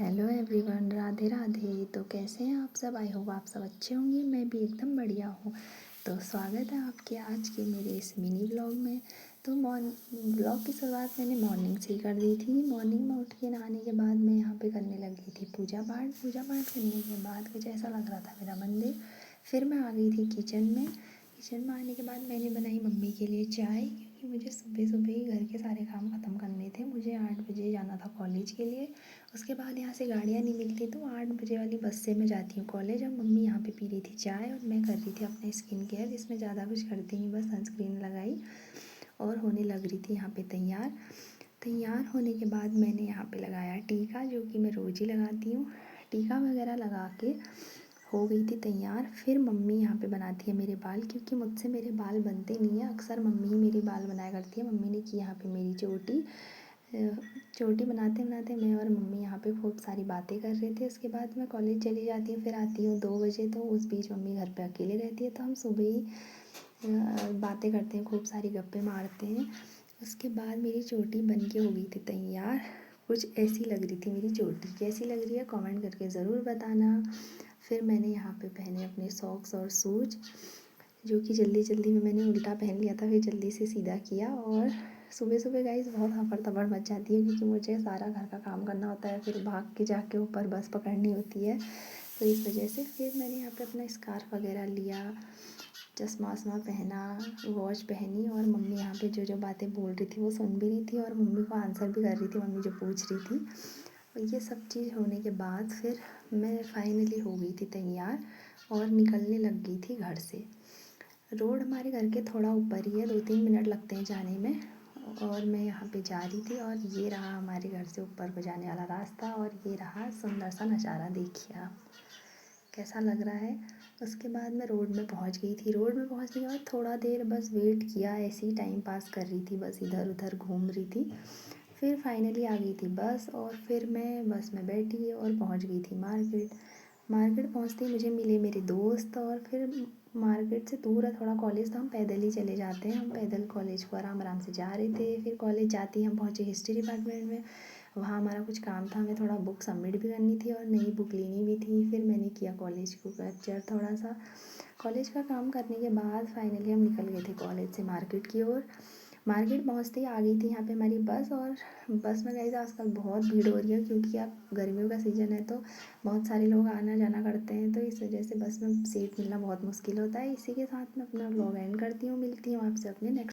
Hello everyone, Radhe Radhe. तो कैसे हैं आप सब? आई होप आप सब अच्छे होंगे। मैं भी एकदम बढ़िया हूँ। तो स्वागत है आपके आज के मेरे इस मिनी व्लॉग में। तो व्लॉग की शुरुआत मैंने मॉर्निंग से ही कर दी थी। मॉर्निंग में उठ के नहाने के बाद मैं यहाँ पे करने लगी थी पूजा पाठ करने के बाद कुछ ऐसा लग रहा था मेरा मंदिर। फिर मैं आ गई थी किचन में आने के बाद मैंने बनाई मम्मी के लिए चाय, क्योंकि मुझे सुबह सुबह ही घर के सारे काम ख़त्म करने थे। मुझे 8 बजे जाना था कॉलेज के लिए। उसके बाद यहाँ से गाड़ियाँ नहीं मिलती, तो 8 बजे वाली बस से मैं जाती हूँ कॉलेज। अब मम्मी यहाँ पे पी रही थी चाय और मैं कर रही थी अपना स्किन केयर, जिसमें ज़्यादा कुछ करती नहीं, बस सनस्क्रीन लगाई और होने लग रही थी यहाँ पे तैयार होने के बाद मैंने यहाँ पे लगाया टीका, जो कि मैं रोज़ ही लगाती हूँ। टीका वगैरह लगा के हो गई थी तैयार। फिर मम्मी यहाँ पे बनाती है मेरे बाल, क्योंकि मुझसे मेरे बाल बनते नहीं है। अक्सर मम्मी ही मेरे बाल बनाया करती है। मम्मी ने की यहाँ पे मेरी चोटी बनाते बनाते मैं और मम्मी यहाँ पे खूब सारी बातें कर रहे थे। उसके बाद मैं कॉलेज चली जाती हूँ, फिर आती हूँ 2 बजे। तो उस बीच मम्मी घर पे अकेले रहती है, तो हम सुबह ही बातें करते हैं, खूब सारी गप्पे मारते हैं। उसके बाद मेरी चोटी बन के हो गई थी तैयार। कुछ ऐसी लग रही थी मेरी चोटी। कैसी लग रही है कमेंट करके ज़रूर बताना। फिर मैंने यहाँ पे पहने अपने सॉक्स और शूज, जो कि जल्दी में मैंने उल्टा पहन लिया था, फिर जल्दी से सीधा किया। और सुबह सुबह गाइस बहुत हफड़ तफड़ मच जाती है, क्योंकि मुझे सारा घर का काम करना होता है, फिर भाग के जाके ऊपर बस पकड़नी होती है। तो इस वजह से फिर मैंने यहाँ पे अपना स्कार्फ वगैरह लिया, चश्मा वश्मा पहना, वॉच पहनी। और मम्मी यहाँ पे जो बातें बोल रही थी वो सुन भी रही थी और मम्मी को आंसर भी कर रही थी, मम्मी जो पूछ रही थी। और ये सब चीज़ होने के बाद फिर मैं फाइनली हो गई थी तैयार और निकलने लग गई थी घर से। रोड हमारे घर के थोड़ा ऊपर ही है, 2-3 मिनट लगते हैं जाने में। और मैं यहाँ पे जा रही थी और ये रहा हमारे घर से ऊपर को जाने वाला रास्ता, और ये रहा सुंदर सा नज़ारा। देखिए आप, कैसा लग रहा है। उसके बाद मैं रोड में पहुँच गई थी। रोड में पहुँचने के बाद थोड़ा देर बस वेट किया, ऐसे ही टाइम पास कर रही थी, बस इधर उधर घूम रही थी। फिर फाइनली आ गई थी बस, और फिर मैं बस में बैठी और पहुँच गई थी मार्केट पहुँचते ही मुझे मिले मेरे दोस्त। और फिर मार्केट से दूर है थोड़ा कॉलेज, तो हम पैदल ही चले जाते हैं। हम पैदल कॉलेज को आराम से जा रहे थे। फिर कॉलेज जाते ही हम पहुँचे हिस्ट्री डिपार्टमेंट में। वहाँ हमारा कुछ काम था, हमें थोड़ा बुक सबमिट भी करनी थी और नई बुक लेनी भी थी। फिर मैंने किया कॉलेज को कैप्चर थोड़ा सा। कॉलेज का काम करने के बाद फाइनली हम निकल गए थे कॉलेज से मार्केट की ओर। मार्केट पहुँचते ही आ गई थी यहाँ पे हमारी बस। और बस में गई आजकल बहुत भीड़ हो रही है, क्योंकि अब गर्मियों का सीज़न है, तो बहुत सारे लोग आना जाना करते हैं। तो इस वजह से बस में सीट मिलना बहुत मुश्किल होता है। इसी के साथ मैं अपना व्लॉग एंड करती हूँ। मिलती हूँ आपसे अपने नेक्स्ट